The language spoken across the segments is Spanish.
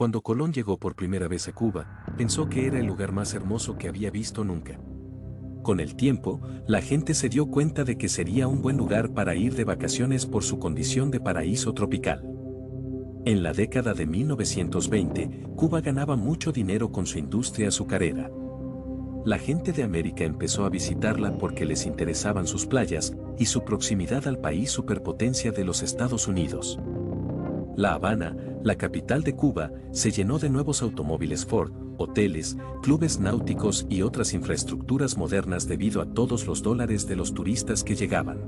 Cuando Colón llegó por primera vez a Cuba, pensó que era el lugar más hermoso que había visto nunca. Con el tiempo, la gente se dio cuenta de que sería un buen lugar para ir de vacaciones por su condición de paraíso tropical. En la década de 1920, Cuba ganaba mucho dinero con su industria azucarera. La gente de América empezó a visitarla porque les interesaban sus playas y su proximidad al país superpotencia de los Estados Unidos. La Habana, la capital de Cuba, se llenó de nuevos automóviles Ford, hoteles, clubes náuticos y otras infraestructuras modernas debido a todos los dólares de los turistas que llegaban.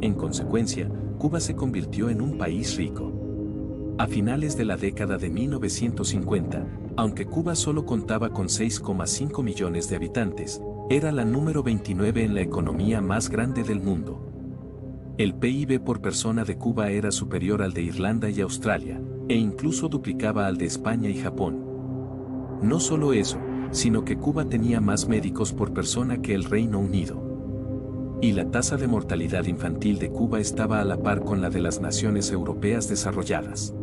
En consecuencia, Cuba se convirtió en un país rico. A finales de la década de 1950, aunque Cuba solo contaba con 6,5 millones de habitantes, era la número 29 en la economía más grande del mundo. El PIB por persona de Cuba era superior al de Irlanda y Australia, e incluso duplicaba al de España y Japón. No solo eso, sino que Cuba tenía más médicos por persona que el Reino Unido. Y la tasa de mortalidad infantil de Cuba estaba a la par con la de las naciones europeas desarrolladas.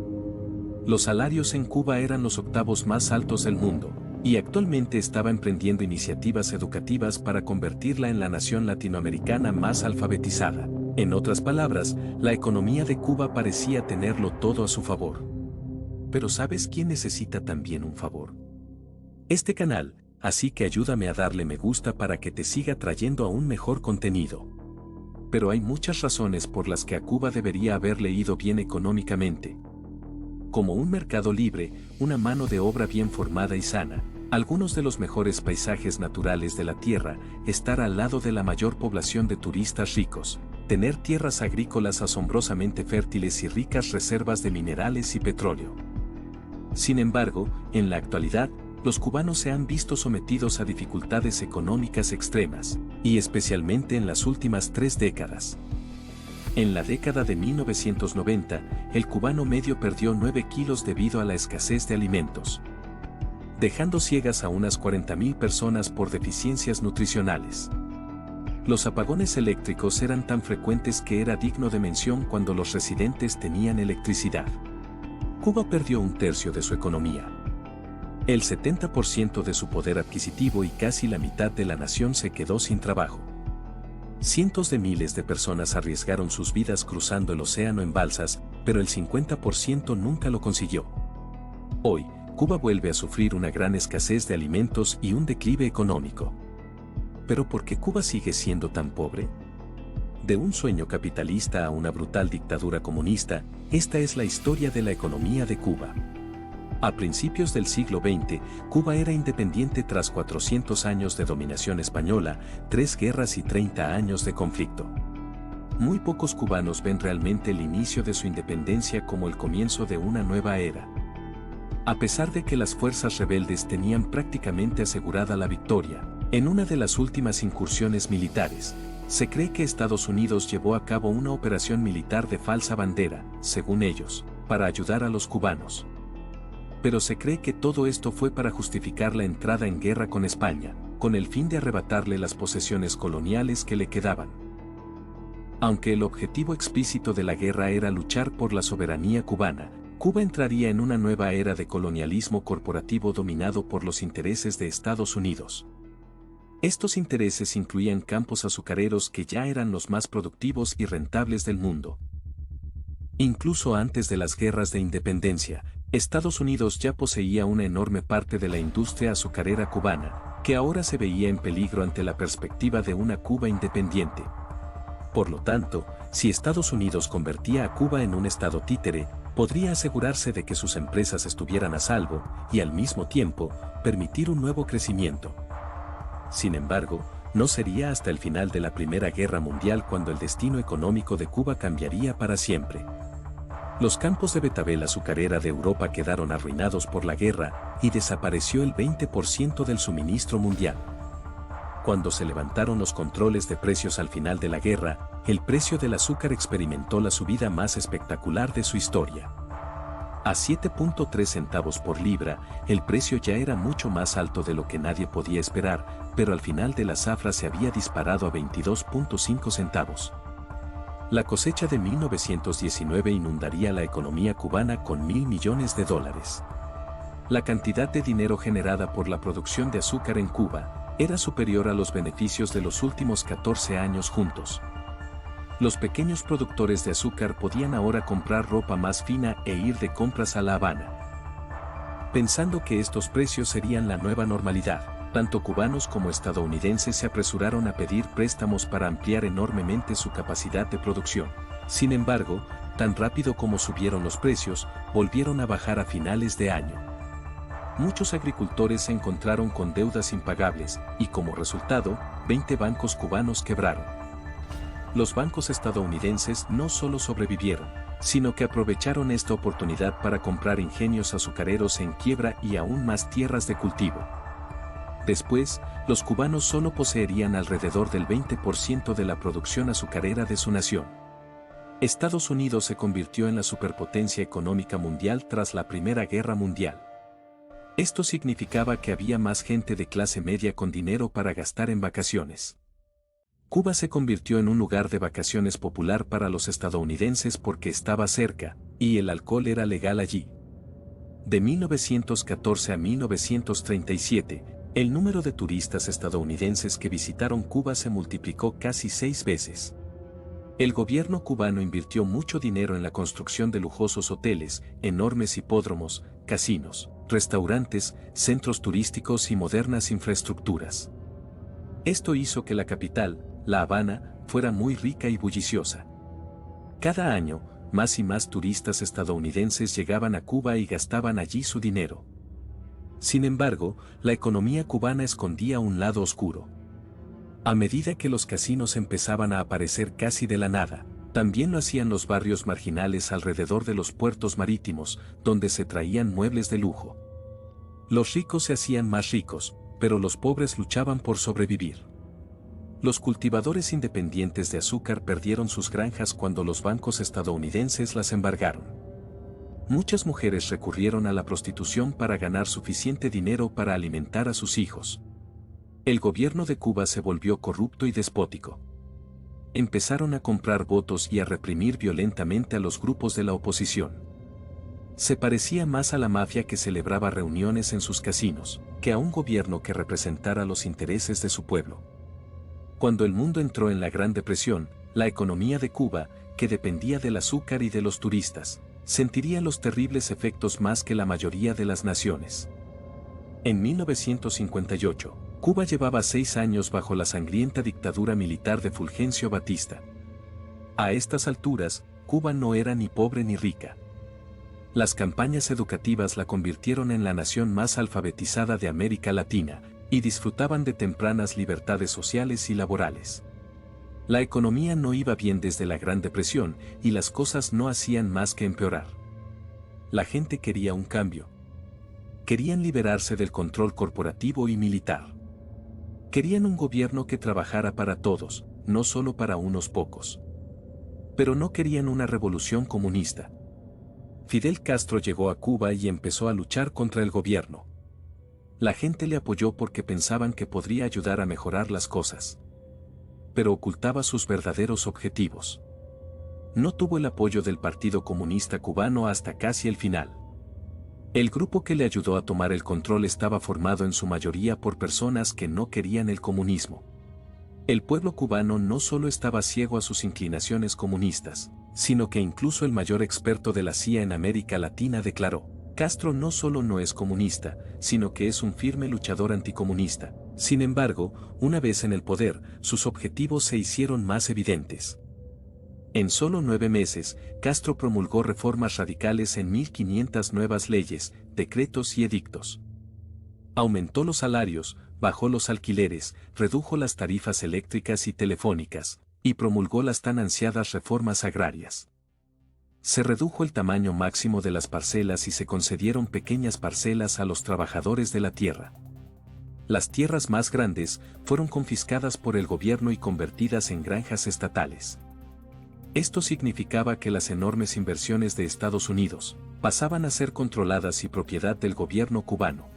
Los salarios en Cuba eran los octavos más altos del mundo, y actualmente estaba emprendiendo iniciativas educativas para convertirla en la nación latinoamericana más alfabetizada. En otras palabras, la economía de Cuba parecía tenerlo todo a su favor. Pero ¿sabes quién necesita también un favor? Este canal, así que ayúdame a darle me gusta para que te siga trayendo aún mejor contenido. Pero hay muchas razones por las que a Cuba debería haberle ido bien económicamente. Como un mercado libre, una mano de obra bien formada y sana, algunos de los mejores paisajes naturales de la tierra, estar al lado de la mayor población de turistas ricos, tener tierras agrícolas asombrosamente fértiles y ricas reservas de minerales y petróleo. Sin embargo, en la actualidad, los cubanos se han visto sometidos a dificultades económicas extremas, y especialmente en las últimas 3 décadas. En la década de 1990, el cubano medio perdió 9 kilos debido a la escasez de alimentos, dejando ciegas a unas 40.000 personas por deficiencias nutricionales. Los apagones eléctricos eran tan frecuentes que era digno de mención cuando los residentes tenían electricidad. Cuba perdió 1/3 de su economía. El 70% de su poder adquisitivo y casi la mitad de la nación se quedó sin trabajo. Cientos de miles de personas arriesgaron sus vidas cruzando el océano en balsas, pero el 50% nunca lo consiguió. Hoy, Cuba vuelve a sufrir una gran escasez de alimentos y un declive económico. ¿Pero por qué Cuba sigue siendo tan pobre? De un sueño capitalista a una brutal dictadura comunista, esta es la historia de la economía de Cuba. A principios del siglo XX, Cuba era independiente tras 400 años de dominación española, 3 guerras y 30 años de conflicto. Muy pocos cubanos ven realmente el inicio de su independencia como el comienzo de una nueva era. A pesar de que las fuerzas rebeldes tenían prácticamente asegurada la victoria, en una de las últimas incursiones militares, se cree que Estados Unidos llevó a cabo una operación militar de falsa bandera, según ellos, para ayudar a los cubanos. Pero se cree que todo esto fue para justificar la entrada en guerra con España, con el fin de arrebatarle las posesiones coloniales que le quedaban. Aunque el objetivo explícito de la guerra era luchar por la soberanía cubana, Cuba entraría en una nueva era de colonialismo corporativo dominado por los intereses de Estados Unidos. Estos intereses incluían campos azucareros que ya eran los más productivos y rentables del mundo. Incluso antes de las guerras de independencia, Estados Unidos ya poseía una enorme parte de la industria azucarera cubana, que ahora se veía en peligro ante la perspectiva de una Cuba independiente. Por lo tanto, si Estados Unidos convertía a Cuba en un estado títere, podría asegurarse de que sus empresas estuvieran a salvo y al mismo tiempo, permitir un nuevo crecimiento. Sin embargo, no sería hasta el final de la Primera Guerra Mundial cuando el destino económico de Cuba cambiaría para siempre. Los campos de betabel azucarera de Europa quedaron arruinados por la guerra y desapareció el 20% del suministro mundial. Cuando se levantaron los controles de precios al final de la guerra, el precio del azúcar experimentó la subida más espectacular de su historia. A 7.3 centavos por libra, el precio ya era mucho más alto de lo que nadie podía esperar, pero al final de la zafra se había disparado a 22.5 centavos. La cosecha de 1919 inundaría la economía cubana con $1.000 millones. La cantidad de dinero generada por la producción de azúcar en Cuba era superior a los beneficios de los últimos 14 años juntos. Los pequeños productores de azúcar podían ahora comprar ropa más fina e ir de compras a La Habana. Pensando que estos precios serían la nueva normalidad, tanto cubanos como estadounidenses se apresuraron a pedir préstamos para ampliar enormemente su capacidad de producción. Sin embargo, tan rápido como subieron los precios, volvieron a bajar a finales de año. Muchos agricultores se encontraron con deudas impagables y como resultado, 20 bancos cubanos quebraron. Los bancos estadounidenses no solo sobrevivieron, sino que aprovecharon esta oportunidad para comprar ingenios azucareros en quiebra y aún más tierras de cultivo. Después, los cubanos solo poseerían alrededor del 20% de la producción azucarera de su nación. Estados Unidos se convirtió en la superpotencia económica mundial tras la Primera Guerra Mundial. Esto significaba que había más gente de clase media con dinero para gastar en vacaciones. Cuba se convirtió en un lugar de vacaciones popular para los estadounidenses porque estaba cerca, y el alcohol era legal allí. De 1914 a 1937, el número de turistas estadounidenses que visitaron Cuba se multiplicó casi 6 veces. El gobierno cubano invirtió mucho dinero en la construcción de lujosos hoteles, enormes hipódromos, casinos, restaurantes, centros turísticos y modernas infraestructuras. Esto hizo que la capital, La Habana, fuera muy rica y bulliciosa. Cada año, más y más turistas estadounidenses llegaban a Cuba y gastaban allí su dinero. Sin embargo, la economía cubana escondía un lado oscuro. A medida que los casinos empezaban a aparecer casi de la nada, también lo hacían los barrios marginales alrededor de los puertos marítimos, donde se traían muebles de lujo. Los ricos se hacían más ricos, pero los pobres luchaban por sobrevivir. Los cultivadores independientes de azúcar perdieron sus granjas cuando los bancos estadounidenses las embargaron. Muchas mujeres recurrieron a la prostitución para ganar suficiente dinero para alimentar a sus hijos. El gobierno de Cuba se volvió corrupto y despótico. Empezaron a comprar votos y a reprimir violentamente a los grupos de la oposición. Se parecía más a la mafia que celebraba reuniones en sus casinos, que a un gobierno que representara los intereses de su pueblo. Cuando el mundo entró en la Gran Depresión, la economía de Cuba, que dependía del azúcar y de los turistas, sentiría los terribles efectos más que la mayoría de las naciones. En 1958, Cuba llevaba 6 años bajo la sangrienta dictadura militar de Fulgencio Batista. A estas alturas, Cuba no era ni pobre ni rica. Las campañas educativas la convirtieron en la nación más alfabetizada de América Latina, y disfrutaban de tempranas libertades sociales y laborales. La economía no iba bien desde la Gran Depresión, y las cosas no hacían más que empeorar. La gente quería un cambio. Querían liberarse del control corporativo y militar. Querían un gobierno que trabajara para todos, no solo para unos pocos. Pero no querían una revolución comunista. Fidel Castro llegó a Cuba y empezó a luchar contra el gobierno. La gente le apoyó porque pensaban que podría ayudar a mejorar las cosas. Pero ocultaba sus verdaderos objetivos. No tuvo el apoyo del Partido Comunista Cubano hasta casi el final. El grupo que le ayudó a tomar el control estaba formado en su mayoría por personas que no querían el comunismo. El pueblo cubano no solo estaba ciego a sus inclinaciones comunistas, sino que incluso el mayor experto de la CIA en América Latina declaró: Castro no solo no es comunista, sino que es un firme luchador anticomunista. Sin embargo, una vez en el poder, sus objetivos se hicieron más evidentes. En solo 9 meses, Castro promulgó reformas radicales en 1.500 nuevas leyes, decretos y edictos. Aumentó los salarios, bajó los alquileres, redujo las tarifas eléctricas y telefónicas, y promulgó las tan ansiadas reformas agrarias. Se redujo el tamaño máximo de las parcelas y se concedieron pequeñas parcelas a los trabajadores de la tierra. Las tierras más grandes fueron confiscadas por el gobierno y convertidas en granjas estatales. Esto significaba que las enormes inversiones de Estados Unidos pasaban a ser controladas y propiedad del gobierno cubano.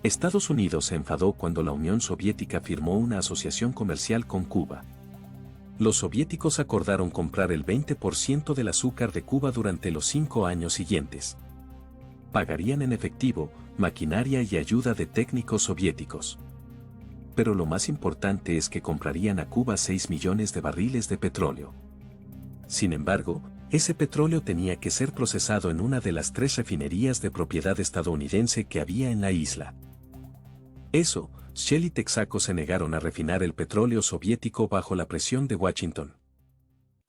Estados Unidos se enfadó cuando la Unión Soviética firmó una asociación comercial con Cuba. Los soviéticos acordaron comprar el 20% del azúcar de Cuba durante los 5 años siguientes. Pagarían en efectivo, maquinaria y ayuda de técnicos soviéticos. Pero lo más importante es que comprarían a Cuba 6 millones de barriles de petróleo. Sin embargo, ese petróleo tenía que ser procesado en una de las 3 refinerías de propiedad estadounidense que había en la isla. Shell y Texaco se negaron a refinar el petróleo soviético bajo la presión de Washington.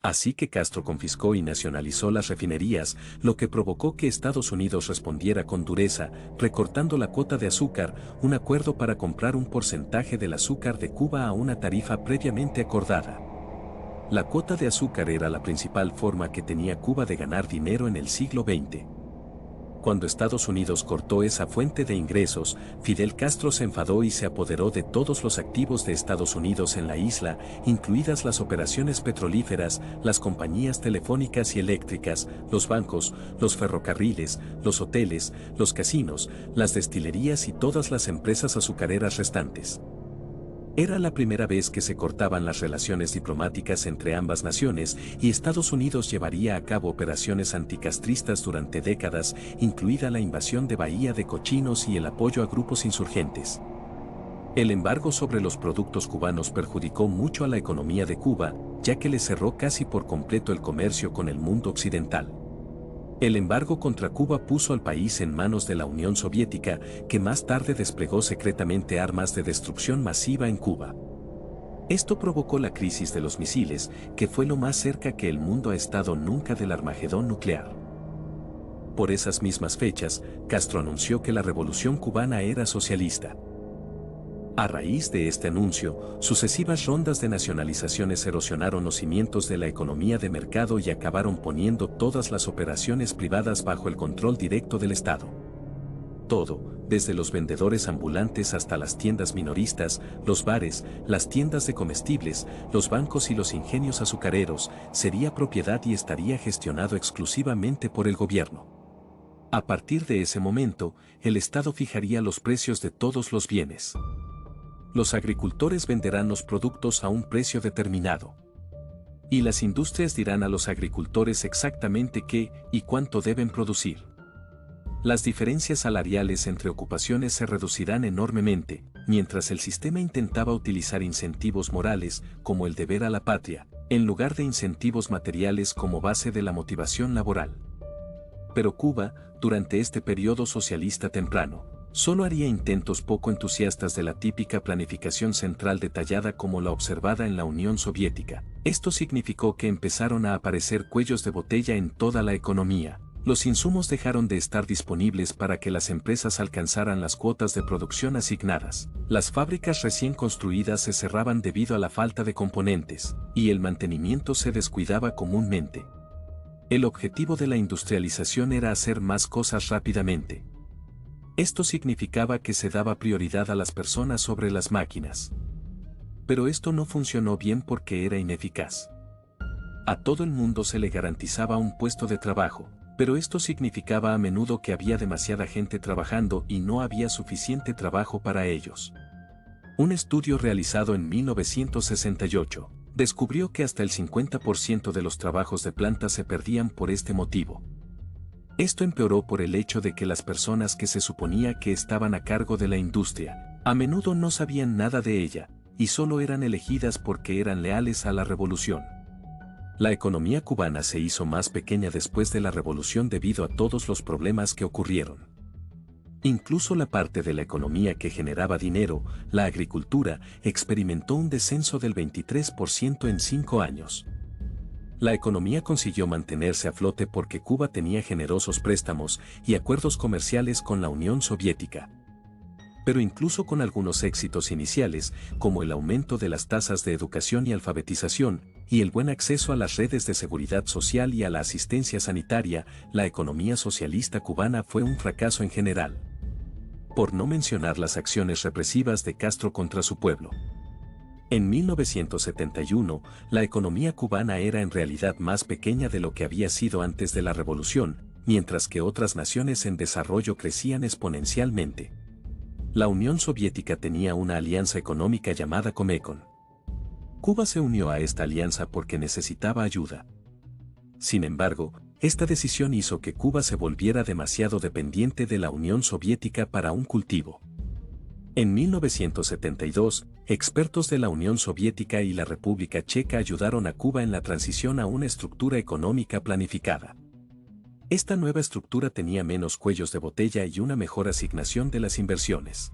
Así que Castro confiscó y nacionalizó las refinerías, lo que provocó que Estados Unidos respondiera con dureza, recortando la cuota de azúcar, un acuerdo para comprar un porcentaje del azúcar de Cuba a una tarifa previamente acordada. La cuota de azúcar era la principal forma que tenía Cuba de ganar dinero en el siglo XX. Cuando Estados Unidos cortó esa fuente de ingresos, Fidel Castro se enfadó y se apoderó de todos los activos de Estados Unidos en la isla, incluidas las operaciones petrolíferas, las compañías telefónicas y eléctricas, los bancos, los ferrocarriles, los hoteles, los casinos, las destilerías y todas las empresas azucareras restantes. Era la primera vez que se cortaban las relaciones diplomáticas entre ambas naciones y Estados Unidos llevaría a cabo operaciones anticastristas durante décadas, incluida la invasión de Bahía de Cochinos y el apoyo a grupos insurgentes. El embargo sobre los productos cubanos perjudicó mucho a la economía de Cuba, ya que le cerró casi por completo el comercio con el mundo occidental. El embargo contra Cuba puso al país en manos de la Unión Soviética, que más tarde desplegó secretamente armas de destrucción masiva en Cuba. Esto provocó la crisis de los misiles, que fue lo más cerca que el mundo ha estado nunca del Armagedón nuclear. Por esas mismas fechas, Castro anunció que la revolución cubana era socialista. A raíz de este anuncio, sucesivas rondas de nacionalizaciones erosionaron los cimientos de la economía de mercado y acabaron poniendo todas las operaciones privadas bajo el control directo del Estado. Todo, desde los vendedores ambulantes hasta las tiendas minoristas, los bares, las tiendas de comestibles, los bancos y los ingenios azucareros, sería propiedad y estaría gestionado exclusivamente por el gobierno. A partir de ese momento, el Estado fijaría los precios de todos los bienes. Los agricultores venderán los productos a un precio determinado. Y las industrias dirán a los agricultores exactamente qué y cuánto deben producir. Las diferencias salariales entre ocupaciones se reducirán enormemente, mientras el sistema intentaba utilizar incentivos morales, como el deber a la patria, en lugar de incentivos materiales como base de la motivación laboral. Pero Cuba, durante este periodo socialista temprano, solo haría intentos poco entusiastas de la típica planificación central detallada como la observada en la Unión Soviética. Esto significó que empezaron a aparecer cuellos de botella en toda la economía. Los insumos dejaron de estar disponibles para que las empresas alcanzaran las cuotas de producción asignadas. Las fábricas recién construidas se cerraban debido a la falta de componentes, y el mantenimiento se descuidaba comúnmente. El objetivo de la industrialización era hacer más cosas rápidamente. Esto significaba que se daba prioridad a las personas sobre las máquinas. Pero esto no funcionó bien porque era ineficaz. A todo el mundo se le garantizaba un puesto de trabajo, pero esto significaba a menudo que había demasiada gente trabajando y no había suficiente trabajo para ellos. Un estudio realizado en 1968 descubrió que hasta el 50% de los trabajos de planta se perdían por este motivo. Esto empeoró por el hecho de que las personas que se suponía que estaban a cargo de la industria, a menudo no sabían nada de ella, y solo eran elegidas porque eran leales a la revolución. La economía cubana se hizo más pequeña después de la revolución debido a todos los problemas que ocurrieron. Incluso la parte de la economía que generaba dinero, la agricultura, experimentó un descenso del 23% en 5 años. La economía consiguió mantenerse a flote porque Cuba tenía generosos préstamos y acuerdos comerciales con la Unión Soviética. Pero incluso con algunos éxitos iniciales, como el aumento de las tasas de educación y alfabetización, y el buen acceso a las redes de seguridad social y a la asistencia sanitaria, la economía socialista cubana fue un fracaso en general. Por no mencionar las acciones represivas de Castro contra su pueblo. En 1971, la economía cubana era en realidad más pequeña de lo que había sido antes de la revolución, mientras que otras naciones en desarrollo crecían exponencialmente. La Unión Soviética tenía una alianza económica llamada Comecon. Cuba se unió a esta alianza porque necesitaba ayuda. Sin embargo, Esta decisión hizo que Cuba se volviera demasiado dependiente de la Unión Soviética para un cultivo. En 1972, expertos de la Unión Soviética y la República Checa ayudaron a Cuba en la transición a una estructura económica planificada. Esta nueva estructura tenía menos cuellos de botella y una mejor asignación de las inversiones.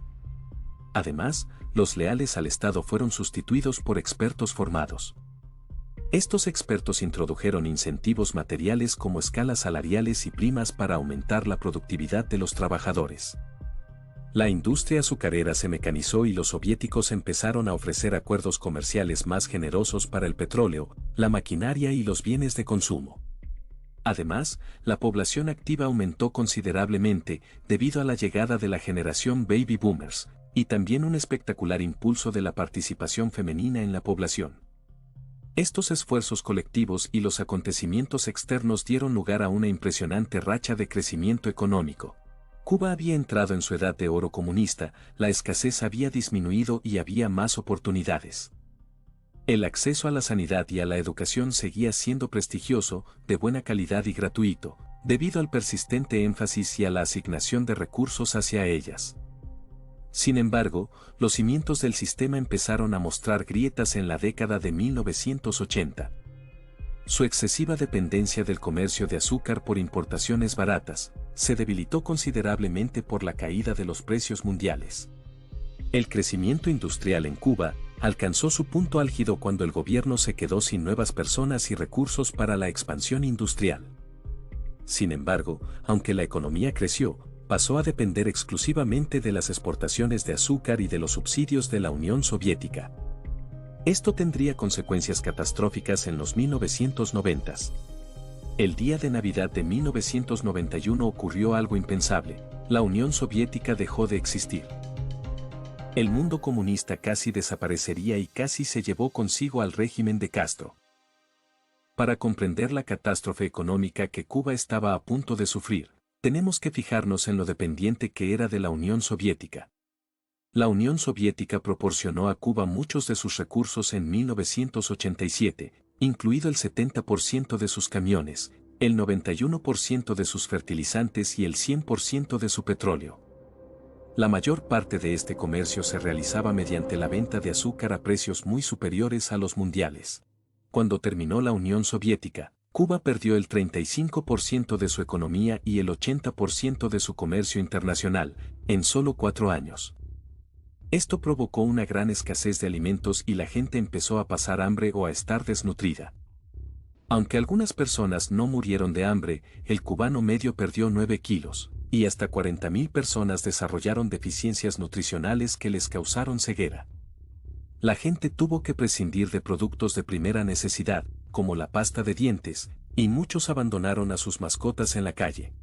Además, los leales al Estado fueron sustituidos por expertos formados. Estos expertos introdujeron incentivos materiales como escalas salariales y primas para aumentar la productividad de los trabajadores. La industria azucarera se mecanizó y los soviéticos empezaron a ofrecer acuerdos comerciales más generosos para el petróleo, la maquinaria y los bienes de consumo. Además, la población activa aumentó considerablemente debido a la llegada de la generación baby boomers, y también un espectacular impulso de la participación femenina en la población. Estos esfuerzos colectivos y los acontecimientos externos dieron lugar a una impresionante racha de crecimiento económico. Cuba había entrado en su edad de oro comunista, la escasez había disminuido y había más oportunidades. El acceso a la sanidad y a la educación seguía siendo prestigioso, de buena calidad y gratuito, debido al persistente énfasis y a la asignación de recursos hacia ellas. Sin embargo, los cimientos del sistema empezaron a mostrar grietas en la década de 1980. Su excesiva dependencia del comercio de azúcar por importaciones baratas se debilitó considerablemente por la caída de los precios mundiales. El crecimiento industrial en Cuba alcanzó su punto álgido cuando el gobierno se quedó sin nuevas personas y recursos para la expansión industrial. Sin embargo, aunque la economía creció, pasó a depender exclusivamente de las exportaciones de azúcar y de los subsidios de la Unión Soviética. Esto tendría consecuencias catastróficas en los 1990s. El día de Navidad de 1991 ocurrió algo impensable: la Unión Soviética dejó de existir. El mundo comunista casi desaparecería y casi se llevó consigo al régimen de Castro. Para comprender la catástrofe económica que Cuba estaba a punto de sufrir, tenemos que fijarnos en lo dependiente que era de la Unión Soviética. La Unión Soviética proporcionó a Cuba muchos de sus recursos en 1987, incluido el 70% de sus camiones, el 91% de sus fertilizantes y el 100% de su petróleo. La mayor parte de este comercio se realizaba mediante la venta de azúcar a precios muy superiores a los mundiales. Cuando terminó la Unión Soviética, Cuba perdió el 35% de su economía y el 80% de su comercio internacional, en solo 4 años. Esto provocó una gran escasez de alimentos y la gente empezó a pasar hambre o a estar desnutrida. Aunque algunas personas no murieron de hambre, el cubano medio perdió 9 kilos, y hasta 40.000 personas desarrollaron deficiencias nutricionales que les causaron ceguera. La gente tuvo que prescindir de productos de primera necesidad, como la pasta de dientes, y muchos abandonaron a sus mascotas en la calle.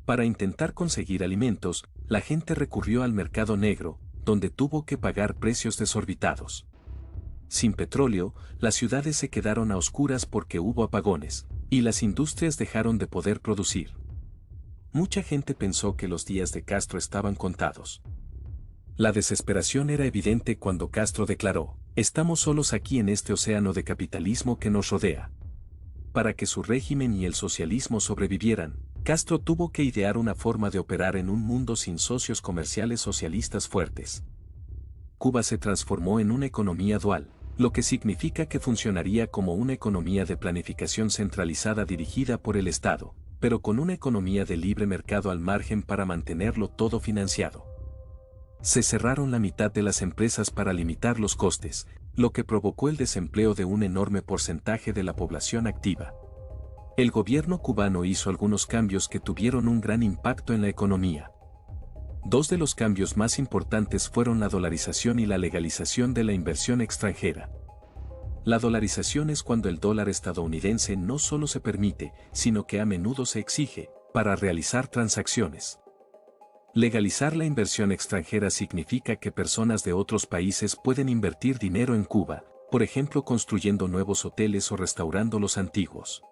Para intentar conseguir alimentos, la gente recurrió al mercado negro, donde tuvo que pagar precios desorbitados. Sin petróleo, las ciudades se quedaron a oscuras porque hubo apagones, y las industrias dejaron de poder producir. Mucha gente pensó que los días de Castro estaban contados. La desesperación era evidente cuando Castro declaró: "Estamos solos aquí en este océano de capitalismo que nos rodea". Para que su régimen y el socialismo sobrevivieran, Castro tuvo que idear una forma de operar en un mundo sin socios comerciales socialistas fuertes. Cuba se transformó en una economía dual, lo que significa que funcionaría como una economía de planificación centralizada dirigida por el Estado, pero con una economía de libre mercado al margen para mantenerlo todo financiado. Se cerraron la mitad de las empresas para limitar los costes, lo que provocó el desempleo de un enorme porcentaje de la población activa. El gobierno cubano hizo algunos cambios que tuvieron un gran impacto en la economía. Dos de los cambios más importantes fueron la dolarización y la legalización de la inversión extranjera. La dolarización es cuando el dólar estadounidense no solo se permite, sino que a menudo se exige, para realizar transacciones. Legalizar la inversión extranjera significa que personas de otros países pueden invertir dinero en Cuba, por ejemplo construyendo nuevos hoteles o restaurando los antiguos.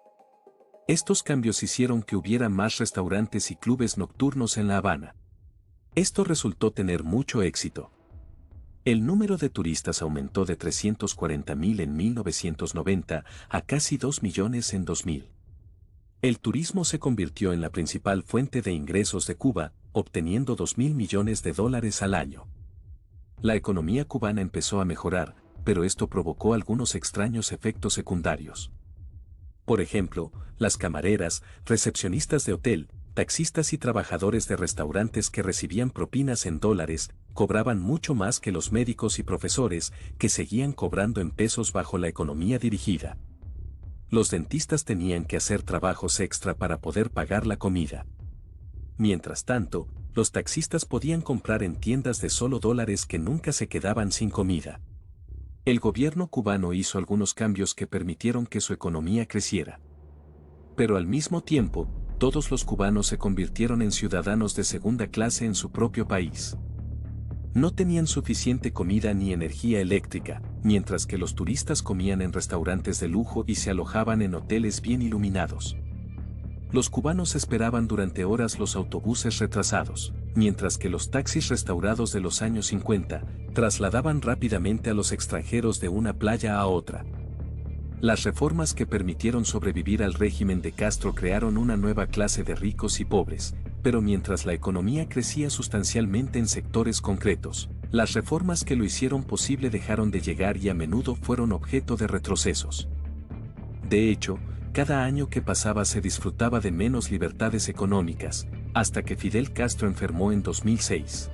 Estos cambios hicieron que hubiera más restaurantes y clubes nocturnos en La Habana. Esto resultó tener mucho éxito. El número de turistas aumentó de 340.000 en 1990 a casi 2 millones en 2000. El turismo se convirtió en la principal fuente de ingresos de Cuba, obteniendo $2.000 millones al año. La economía cubana empezó a mejorar, pero esto provocó algunos extraños efectos secundarios. Por ejemplo, las camareras, recepcionistas de hotel, taxistas y trabajadores de restaurantes que recibían propinas en dólares, cobraban mucho más que los médicos y profesores, que seguían cobrando en pesos bajo la economía dirigida. Los dentistas tenían que hacer trabajos extra para poder pagar la comida. Mientras tanto, los taxistas podían comprar en tiendas de solo dólares que nunca se quedaban sin comida. El gobierno cubano hizo algunos cambios que permitieron que su economía creciera. Pero al mismo tiempo, todos los cubanos se convirtieron en ciudadanos de segunda clase en su propio país. No tenían suficiente comida ni energía eléctrica, mientras que los turistas comían en restaurantes de lujo y se alojaban en hoteles bien iluminados. Los cubanos esperaban durante horas los autobuses retrasados, mientras que los taxis restaurados de los años 50 trasladaban rápidamente a los extranjeros de una playa a otra. Las reformas que permitieron sobrevivir al régimen de Castro crearon una nueva clase de ricos y pobres, pero mientras la economía crecía sustancialmente en sectores concretos, las reformas que lo hicieron posible dejaron de llegar y a menudo fueron objeto de retrocesos. De hecho, cada año que pasaba se disfrutaba de menos libertades económicas, hasta que Fidel Castro enfermó en 2006.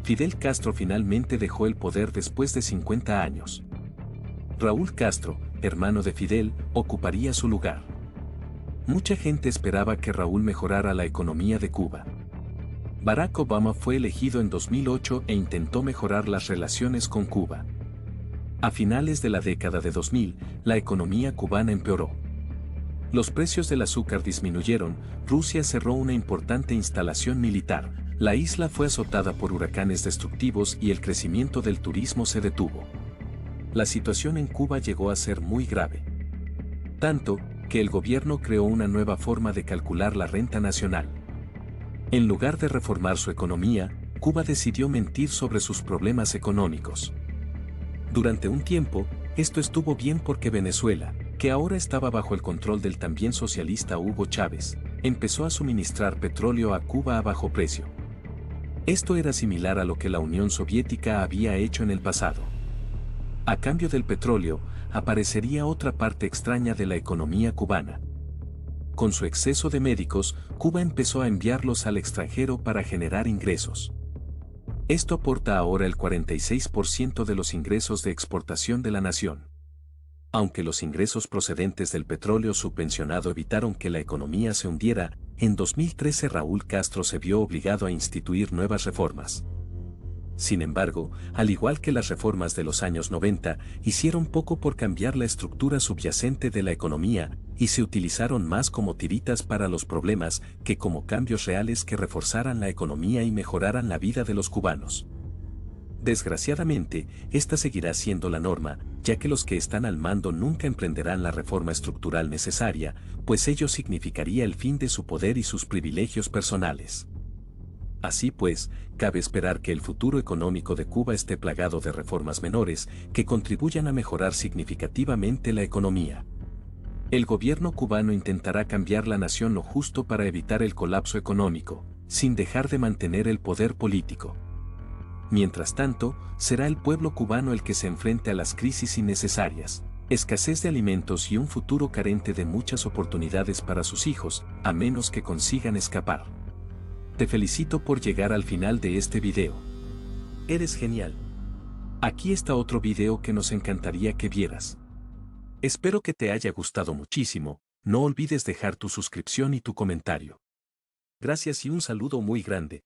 Fidel Castro finalmente dejó el poder después de 50 años. Raúl Castro, hermano de Fidel, ocuparía su lugar. Mucha gente esperaba que Raúl mejorara la economía de Cuba. Barack Obama fue elegido en 2008 e intentó mejorar las relaciones con Cuba. A finales de la década de 2000, la economía cubana empeoró. Los precios del azúcar disminuyeron, Rusia cerró una importante instalación militar, la isla fue azotada por huracanes destructivos y el crecimiento del turismo se detuvo. La situación en Cuba llegó a ser muy grave. Tanto, que el gobierno creó una nueva forma de calcular la renta nacional. En lugar de reformar su economía, Cuba decidió mentir sobre sus problemas económicos. Durante un tiempo, esto estuvo bien porque Venezuela, que ahora estaba bajo el control del también socialista Hugo Chávez, empezó a suministrar petróleo a Cuba a bajo precio. Esto era similar a lo que la Unión Soviética había hecho en el pasado. A cambio del petróleo, aparecería otra parte extraña de la economía cubana. Con su exceso de médicos, Cuba empezó a enviarlos al extranjero para generar ingresos. Esto aporta ahora el 46% de los ingresos de exportación de la nación. Aunque los ingresos procedentes del petróleo subvencionado evitaron que la economía se hundiera, en 2013 Raúl Castro se vio obligado a instituir nuevas reformas. Sin embargo, al igual que las reformas de los años 90, hicieron poco por cambiar la estructura subyacente de la economía, y se utilizaron más como tiritas para los problemas que como cambios reales que reforzaran la economía y mejoraran la vida de los cubanos. Desgraciadamente, esta seguirá siendo la norma, ya que los que están al mando nunca emprenderán la reforma estructural necesaria, pues ello significaría el fin de su poder y sus privilegios personales. Así pues, cabe esperar que el futuro económico de Cuba esté plagado de reformas menores que contribuyan a mejorar significativamente la economía. El gobierno cubano intentará cambiar la nación lo justo para evitar el colapso económico, sin dejar de mantener el poder político. Mientras tanto, será el pueblo cubano el que se enfrente a las crisis innecesarias, escasez de alimentos y un futuro carente de muchas oportunidades para sus hijos, a menos que consigan escapar. Te felicito por llegar al final de este video. Eres genial. Aquí está otro video que nos encantaría que vieras. Espero que te haya gustado muchísimo, no olvides dejar tu suscripción y tu comentario. Gracias y un saludo muy grande.